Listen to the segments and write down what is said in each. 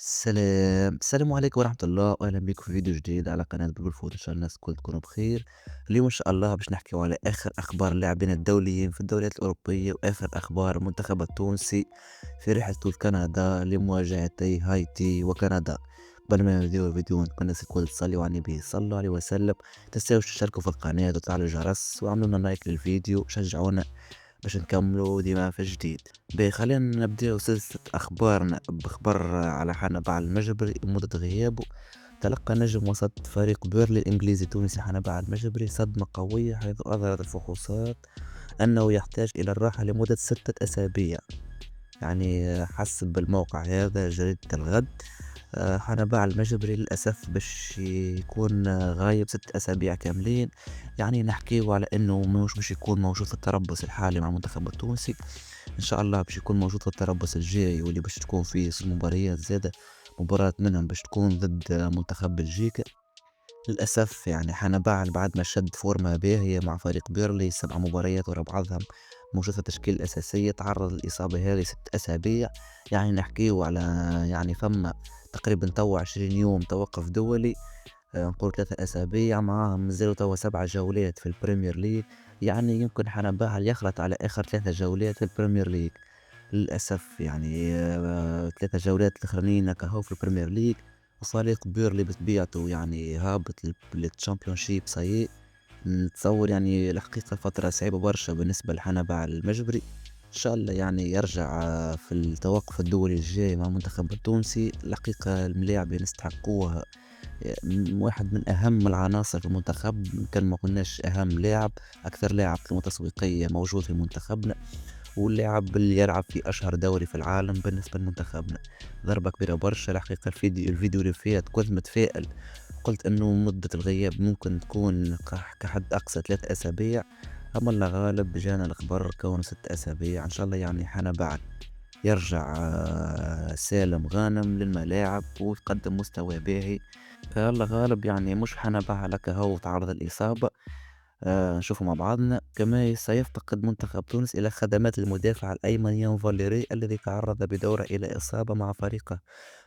السلام عليكم ورحمة الله وأهلا بكم في فيديو جديد على قناة بيبل فود. إن شاء الله الناس الكل تكونوا بخير. اليوم إن شاء الله باش نحكيو على آخر أخبار اللاعبين الدوليين في الدوريات الأوروبية وآخر أخبار المنتخب التونسي في رحلته لكندا لمواجهتي هايتي وكندا. قبل ما نبداو الفيديو نتمنى الناس الكل تصليوا على النبي صلى الله عليه وسلم. متنساوش تشتركوا في القناة وتفعلوا الجرس وعملوا لنا لايك للفيديو شجعونا باش نكملوا ديما في جديد. خلينا نبداو سلسلة أخبارنا بخبر على حنبال المجبري مدة غيابه. تلقى نجم وسط فريق بيرلي الإنجليزي التونسي حنبال المجبري صدمة قوية، حيث أظهرت الفحوصات أنه يحتاج إلى الراحة لمدة 6 أسابيع. يعني حسب الموقع هذا جريدة الغد، حنبال المجبري للأسف باش يكون غايب 6 أسابيع كاملين. يعني نحكيو على إنه مش باش يكون موجود في التربص الحالي مع المنتخب التونسي. إن شاء الله باش يكون موجود في التربص الجاي واللي باش تكون فيه 6 مباريات زادة. مباراة منهم باش تكون ضد منتخب بلجيكا. للأسف يعني حنبال بعد ما شد فورمة باهية مع فريق بيرلي 7 مباريات ورا بعضهم موجود في التشكيلة الأساسية، تعرض للإصابة هذه 6 أسابيع. يعني نحكيو على يعني فما تقريبا توا 20 يوم توقف دولي. نقول 3 أسابيع معاهم مازالوا توا 7 جولات في البريمير ليج. يعني يمكن حنبال يخلط على آخر 3 جولات في البريمير ليج. للأسف يعني 3 جولات الأخرانيين كهو في البريمير ليج. وفريق بيرلي بطبيعته يعني هابط للتشامبيونشيب صايي. نتصور يعني الحقيقة فترة صعيبة برشا بالنسبة لحنبال المجبري. إن شاء الله يعني يرجع في التوقف الدولي الجاي مع المنتخب التونسي. الحقيقة الملاعب يستحقوها. واحد من أهم العناصر في المنتخب، كان ما قلناش أهم لاعب، أكثر لاعب قيمة تسويقية موجود في منتخبنا، واللاعب اللي يلعب في أشهر دوري في العالم بالنسبة لمنتخبنا. ضربة كبيرة برشا. الحقيقة الفيديو اللي فات كنت متفائل، قلت إنه مدة الغياب ممكن تكون كحد أقصى 3 أسابيع. أما الله غالب جانا الأخبار كونه 6 أسابيع. إن شاء الله يعني حنبال يرجع سالم غانم للملاعب ويقدم مستوى باهي. الله غالب يعني مش حنبال لك هو تعرض الإصابة. نشوفوا مع بعضنا كما سيفتقد منتخب تونس إلى خدمات المدافع الأيمن يان فاليري الذي تعرض بدورة إلى إصابة مع فريقه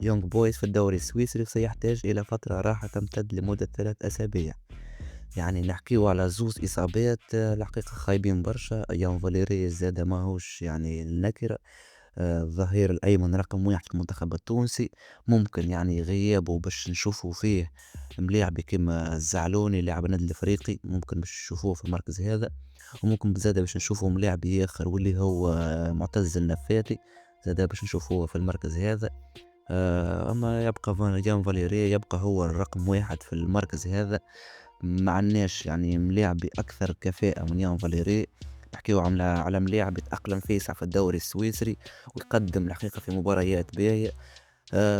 يونغ بويز في الدوري السويسري، سيحتاج إلى فترة راحة تمتد لمدة 3 أسابيع. يعني نحكيو على زوز إصابات الحقيقة خايبين برشا. يان فاليري زاد ماهوش يعني النكرة. الظهير الأيمن رقم 1 في المنتخب التونسي. ممكن يعني غيابه باش نشوفوا فيه ملاعبي كيما الزعلوني لاعب النادي الأفريقي، ممكن باش نشوفوه في المركز هذا. وممكن بزادا باش نشوفوا ملاعبي آخر واللي هو معتز النفاثي، زادا باش نشوفوه في المركز هذا. أما يبقى جان فاليري يبقى هو الرقم 1 في المركز هذا. ما عندناش يعني ملاعبي أكثر كفاءة من يان فاليري. نحكيو على ملاعب يتأقلم فيه يسعى في الدوري السويسري ويقدم الحقيقة في مباريات باهية.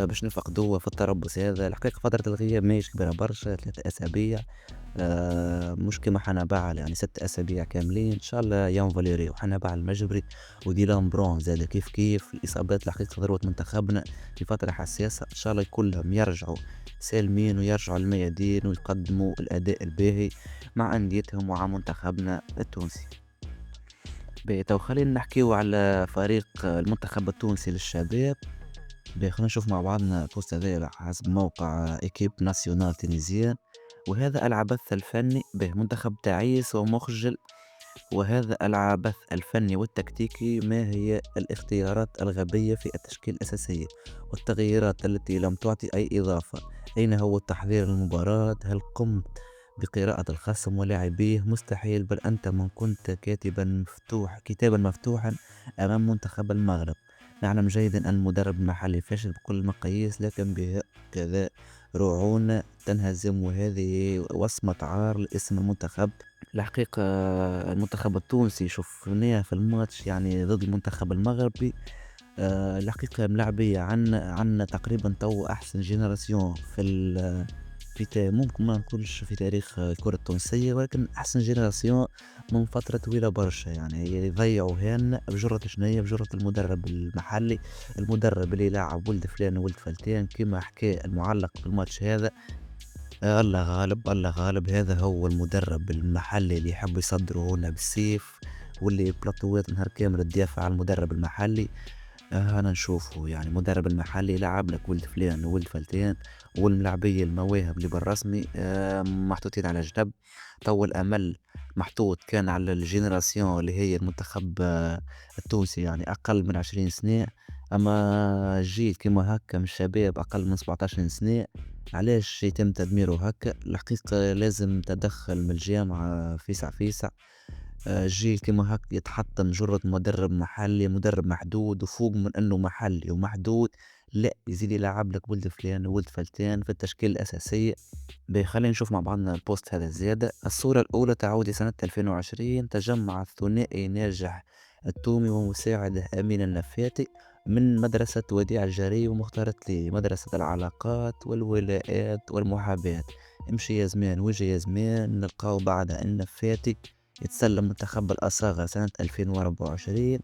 باش نفقدوه في التربص هذا. الحقيقة فترة الغياب ماهيش كبيرة برشا، 3 أسابيع. مش كيما حنبال يعني 6 أسابيع كاملين. إن شاء الله يان فاليري وحنبال المجبري وديلان برون زاد كيف كيف. الإصابات الحقيقة ذروة منتخبنا في فترة حساسة. إن شاء الله كلهم يرجعوا سالمين ويرجعوا الميادين ويقدموا الأداء الباهي مع أنديتهم ومع منتخبنا التونسي. تو خلينا نحكيو على فريق المنتخب التونسي للشباب. خلينا نشوف مع بعضنا البوست هذا حسب موقع إيكيب ناسيونال تونيزيان. وهذا العبث الفني به منتخب تعيس ومخجل. وهذا العبث الفني والتكتيكي، ما هي الاختيارات الغبية في التشكيل الأساسي والتغييرات التي لم تعطي أي إضافة؟ أين هو التحضير للمباراة؟ هل قمت بقراءة الخصم ولاعبيه؟ مستحيل، بل أنت من كنت كتابا مفتوحا أمام منتخب المغرب. نعلم جيدا أن المدرب المحلي فاشل بكل المقاييس، لكن بهكذا رعونة تنهزم، وهذه وصمة عار لاسم المنتخب. الحقيقة المنتخب التونسي شفناه في الماتش يعني ضد المنتخب المغربي. الحقيقة ملاعبية عنا تقريبا تو أحسن جينيراسيون ممكن ما نقولش في تاريخ الكرة التونسية، ولكن أحسن جينيراسيون من فترة طويلة برشا. يعني يضيعوا هنا بجرة شنية، بجرة المدرب المحلي، المدرب اللي يلعب ولد فلان وولد فلتان كما حكى المعلق في الماتش هذا. الله غالب الله غالب، هذا هو المدرب المحلي اللي يحب يصدره هنا بالسيف، واللي بلاطوات نهار كامل تدافع على المدرب المحلي. أنا نشوفه يعني المدرب المحلي لعب لك ولد فلان وولد فلتان، والملاعبية المواهب اللي بالرسمي محطوطين على جنب. تو الأمل محطوط كان على الجينيراسيون اللي هي المنتخب التونسي، يعني أقل من 20 سنة. أما جيل كيما هكا من الشباب أقل من 17 سنة، علاش يتم تدميره هكا؟ الحقيقة لازم تدخل من الجامعة فيسع فيسع. جيل كيما هاك يتحط مجرد مدرب محلي، مدرب محدود، وفوق من إنه محلي ومحدود لأ يزيد يلعب لك ولد فلان وولد فلتان في التشكيلة الأساسية. باهي خلينا نشوف مع بعضنا البوست هذا زيادة. الصورة الأولى تعود سنة 2020، تجمع الثنائي ناجح التومي ومساعده أمين النفاتي من مدرسة وديع الجري ومختار تلي، مدرسة العلاقات والولاءات والمحاباة. امشي يا زمان وجه يا زمان، نلقاو بعد النفاتي يتسلم منتخب الأصاغر سنة 2024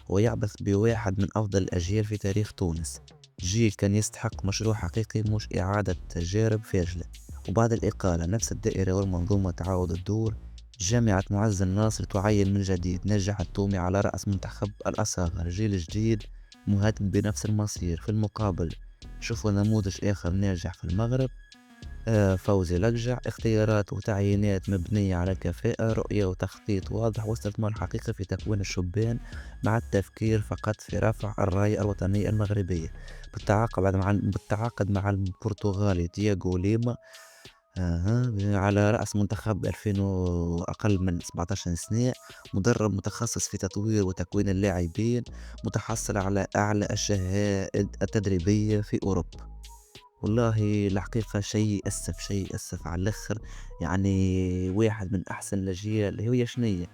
ويعبث بواحد من أفضل الأجيال في تاريخ تونس. جيل كان يستحق مشروع حقيقي مش إعادة تجارب فاشلة. وبعد الإقالة نفس الدائرة والمنظومة تعاود الدور. جامعة معز الناصر تعين من جديد، نجح التومي على رأس منتخب الأصاغر، جيل جديد مهدد بنفس المصير. في المقابل شوفوا نموذج آخر ناجح في المغرب، فوزي لقجع، اختيارات وتعيينات مبنية على كفاءة، رؤية وتخطيط واضح، واستثمار حقيقي في تكوين الشبان مع التفكير فقط في رفع الراية الوطنية المغربية. بالتعاقد مع البرتغالي دياغو ليما، على رأس منتخب 2000 وأقل من 17 سنة، مدرب متخصص في تطوير وتكوين اللاعبين، متحصل على أعلى الشهائد التدريبية في أوروبا. والله الحقيقة شيء يأسف، شيء يأسف على الآخر. يعني واحد من أحسن الأجيال هي شنية،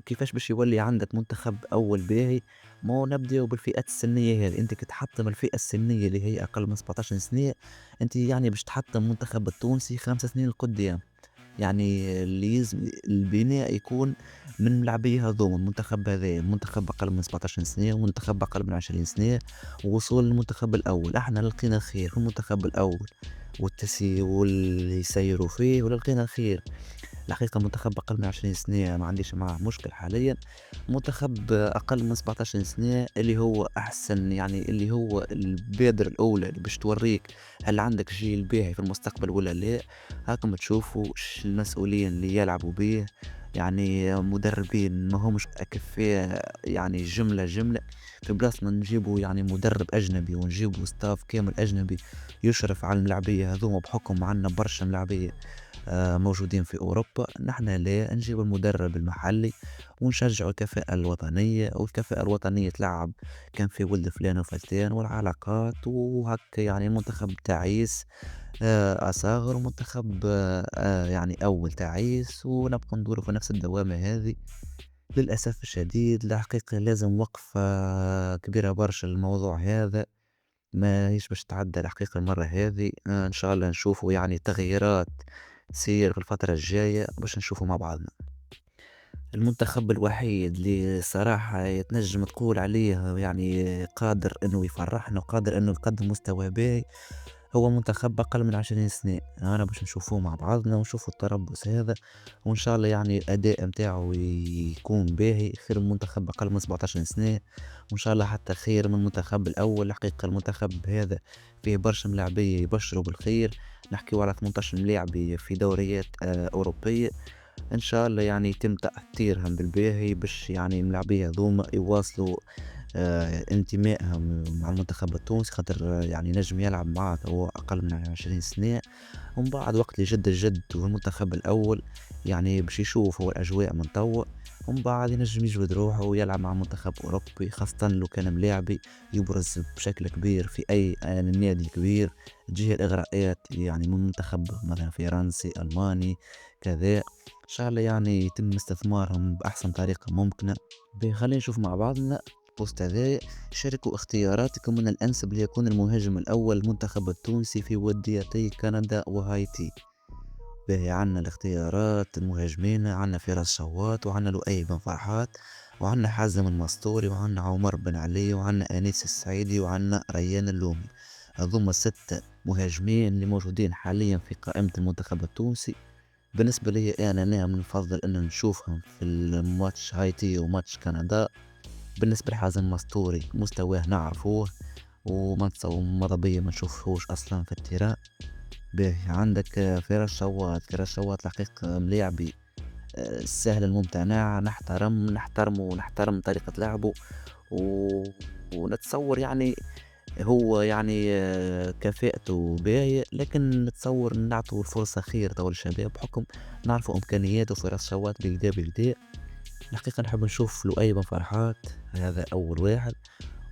كيفاش باش يولي عندك منتخب أول باهي؟ ما هو نبدأ بالفئات السنية هذه، أنت كي تحطم الفئة السنية اللي هي أقل من 17 سنة، أنت يعني باش تحطم المنتخب التونسي 5 سنين لقدام. يعني اللي البناء يكون من الملاعبية هاذوما، المنتخب هذايا منتخب أقل من 17 سنة ومنتخب أقل من 20 سنة، ووصول للمنتخب الأول. إحنا لقينا الخير في المنتخب الأول والتسي واللي يسيروا فيه ولقينا الخير. الحقيقة منتخب أقل من 20 سنة ما عنديش معاه مشكل حاليا. منتخب أقل من 17 سنة اللي هو أحسن، يعني اللي هو البادرة الأولى اللي باش توريك هل عندك جيل باهي في المستقبل ولا لا. هاكم تشوفوا المسؤولين اللي يلعبوا بيه، يعني مدربين ما همش أكفاء، يعني جملة جملة. في بلاصتنا نجيبوا يعني مدرب أجنبي ونجيبوا ستاف كامل أجنبي يشرف على الملاعبية هذوما، بحكم عنا برشا ملاعبية موجودين في أوروبا. نحن لا نجيب المدرب المحلي ونشجعوا الكفاءة الوطنية، والكفاءة الوطنية تلعب كان في ولد فلان وفلتان والعلاقات وهكا. يعني منتخب تعيس أصاغر، ومنتخب يعني أول تعيس، ونبقى ندور في نفس الدوامة هذه. للأسف الشديد الحقيقة لازم وقفة كبيرة برشا للموضوع هذا، ما هيش باش تعدى الحقيقة المرة هذه. إن شاء الله نشوفوا يعني تغييرات تصير في الفترة الجاية باش نشوفوا مع بعضنا. المنتخب الوحيد اللي صراحة يتنجم تقول عليه يعني قادر إنه يفرحنا وقادر إنه يقدم مستوى باهي هو منتخب أقل من 20 سنة. أنا باش نشوفوه مع بعضنا ونشوفوا التربص هذا، وإن شاء الله يعني الأداء متاعه يكون باهي خير من منتخب أقل من 17 سنة، وإن شاء الله حتى خير من المنتخب الأول. الحقيقة المنتخب هذا فيه برشا ملاعبية يبشروا بالخير، نحكيو على 18 ملاعبية في دوريات أوروبية. إن شاء الله يعني يتم تأثيرهم بالباهي باش يعني الملاعبية هذوما يواصلوا انتمائهم مع المنتخب التونسي، خاطر يعني نجم يلعب معاه هو أقل من 20 سنة. ومن بعد وقت اللي جد الجد والمنتخب الأول يعني باش يشوف هو الأجواء من توا، ومن بعد ينجم يجبد روحه ويلعب مع منتخب أوروبي، خاصة لو كان ملاعبي يبرز بشكل كبير في أي نادي كبير، تجيه الإغراءات يعني من منتخب مثلا فرنسي ألماني كذا. إن شاء الله يعني يتم استثمارهم بأحسن طريقة ممكنة. خلينا نشوف مع بعضنا البوست هذا. شاركوا اختياراتكم من الأنسب ليكون المهاجم الأول المنتخب التونسي في وديتي كندا وهايتي. باهي عنا الاختيارات المهاجمين، عنا فراس شوات، وعنا لؤي بن فرحات، وعنا حازم المسطوري، وعنا عمر بن علي، وعنا أنيس السعيدي، وعنا ريان اللومي. هذوما الستة مهاجمين اللي موجودين حاليا في قائمة المنتخب التونسي. بالنسبة لي أنا نعم نفضل أن نشوفهم في الماتش هايتي وماتش كندا، بالنسبة لحازم مستوري مستواه نعرفوه، ماذا بيا ما نشوفهوش أصلا في التيران. باهي عندك فراس شوات، فراس شوات الحقيقة ملاعبي السهل الممتع، نحترمه ونحترم طريقة لعبه، و... ونتصور يعني هو يعني كفاءته باهية، لكن نتصور نعطوا الفرصة خير تو للشباب بحكم نعرفوا إمكانياته. فراس شوات بالكدا بالكدا الحقيقة نحب نشوف لؤي بن فرحات، هذا أول واحد.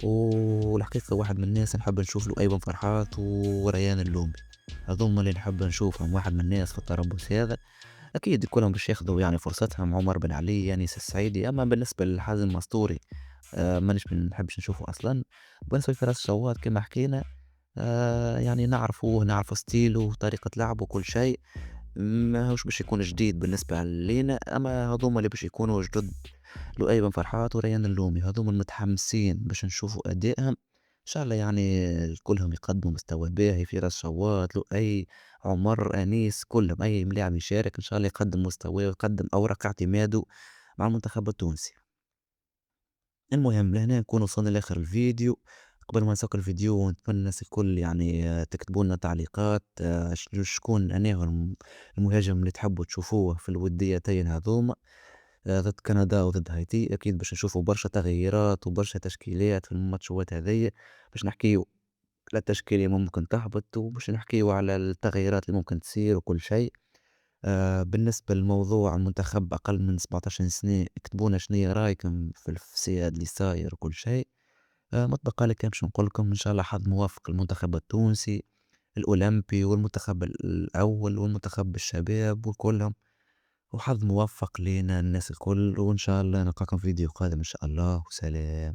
والحقيقة واحد من الناس نحب نشوف لؤي بن فرحات وريان اللومبي، هذوما اللي نحب نشوفهم واحد من الناس في التربص هذا. أكيد كلهم باش ياخدوا يعني فرصتهم، عمر بن علي يعني السعيدي. أما بالنسبة لحازم مستوري مانيش بنحبش نشوفه أصلا. بالنسبة لفراس الشواد كما حكينا يعني نعرفوه، نعرف ستيله وطريقة لعبه وكل شيء، ماهوش باش يكون جديد بالنسبة لينا. أما هذوما اللي باش يكونوا جدد لؤي بن فرحات وريان اللومي، هذوما المتحمسين باش نشوفوا أدائهم إن شاء الله. يعني كلهم يقدموا مستوى باهي، فراس شوات، لؤي، عمر، أنيس، كلهم أي ملاعب يشارك إن شاء الله يقدم مستواه ويقدم أوراق اعتماده مع المنتخب التونسي. المهم لهنا نكون وصلنا لاخر الفيديو. قبل ما نسكر الفيديو نتمنى الناس الكل يعني تكتبوا لنا تعليقات شكون انا المهاجم اللي تحبوا تشوفوه في الوديتين هذوما ضد كندا وضد هايتي. اكيد باش نشوفوا برشا تغييرات وبرشا تشكيلات في الماتشات هذيا، باش نحكيو على التشكيلة اللي ممكن تهبط، وباش نحكيو على التغييرات اللي ممكن تصير وكل شيء. بالنسبة لموضوع المنتخب أقل من 17 سنة، اكتبونا شنيا رايكم في الفساد اللي صاير وكل شيء. ما تبقى لي كان باش نقول لكم إن شاء الله حظ موفق للمنتخب التونسي الأولمبي والمنتخب الأول والمنتخب الشباب وكلهم، وحظ موفق لينا الناس الكل. وإن شاء الله نلقاكم في فيديو قادم إن شاء الله، وسلام.